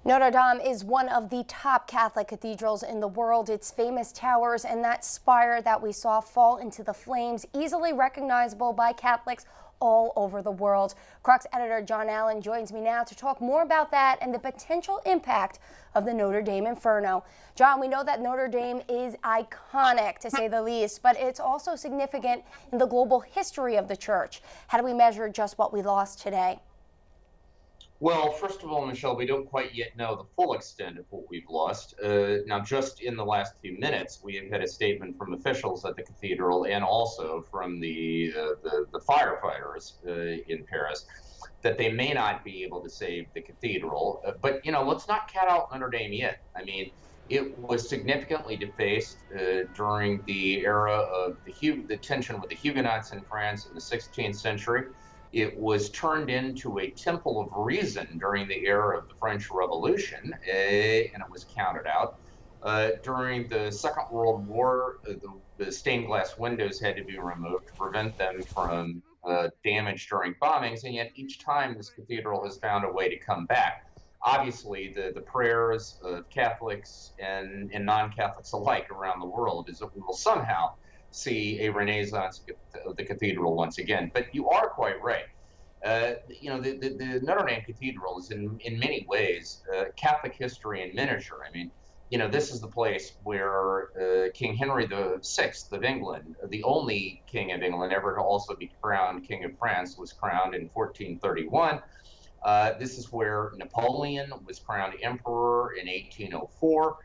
Notre Dame is one of the top Catholic cathedrals in the world. Its famous towers and that spire that we saw fall into the flames, easily recognizable by Catholics all over the world. Crux editor John Allen joins me now to talk more about that and the potential impact of the Notre Dame Inferno. John, we know that Notre Dame is iconic, to say the least, but it's also significant in the global history of the church. How do we measure just what we lost today? Well, first of all, Michelle, we don't quite yet know the full extent of what we've lost. Now, just in the last few minutes, we have had a statement from officials at the cathedral and also from the firefighters in Paris that they may not be able to save the cathedral. But, let's not count out Notre Dame yet. I mean, it was significantly defaced during the era of the tension with the Huguenots in France in the 16th century. It was turned into a temple of reason during the era of the French Revolution, and it was counted out. During the Second World War, the stained glass windows had to be removed to prevent them from damage during bombings, and yet each time this cathedral has found a way to come back. Obviously, the prayers of Catholics and non-Catholics alike around the world is that we will somehow see a renaissance of the cathedral once again. But you are quite right. The Notre Dame Cathedral is in many ways Catholic history in miniature. I mean, this is the place where King Henry VI of England, the only king of England ever to also be crowned King of France, was crowned in 1431. This is where Napoleon was crowned emperor in 1804.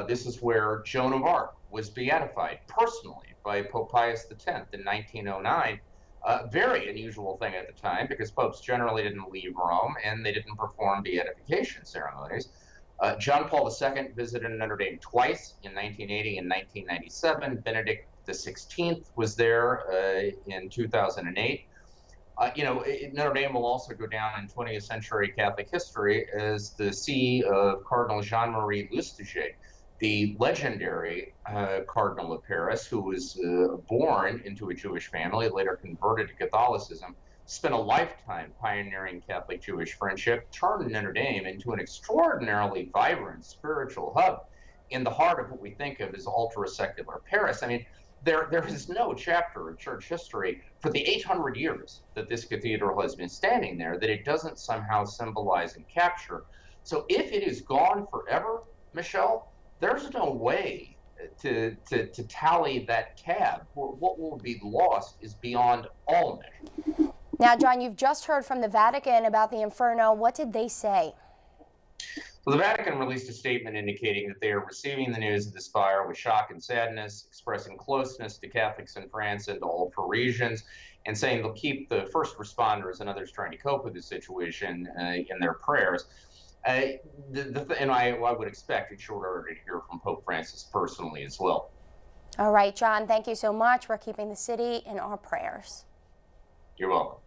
This is where Joan of Arc was beatified personally by Pope Pius X in 1909. Very unusual thing at the time because popes generally didn't leave Rome and they didn't perform beatification ceremonies. John Paul II visited Notre Dame twice in 1980 and 1997. Benedict XVI was there in 2008. Notre Dame will also go down in 20th century Catholic history as the see of Cardinal Jean-Marie Lustiger, the legendary Cardinal of Paris, who was born into a Jewish family, later converted to Catholicism, spent a lifetime pioneering Catholic-Jewish friendship, turned Notre Dame into an extraordinarily vibrant spiritual hub in the heart of what we think of as ultra-secular Paris. I mean, there is no chapter of church history for the 800 years that this cathedral has been standing there that it doesn't somehow symbolize and capture. So if it is gone forever, Michelle, there's no way to tally that tab. What will be lost is beyond all measure. Now, John, you've just heard from the Vatican about the Inferno. What did they say? So the Vatican released a statement indicating that they are receiving the news of this fire with shock and sadness, expressing closeness to Catholics in France and to all Parisians, and saying they'll keep the first responders and others trying to cope with the situation in their prayers. I would expect in short order to hear from Pope Francis personally as well. All right, John, thank you so much. We're keeping the city in our prayers. You're welcome.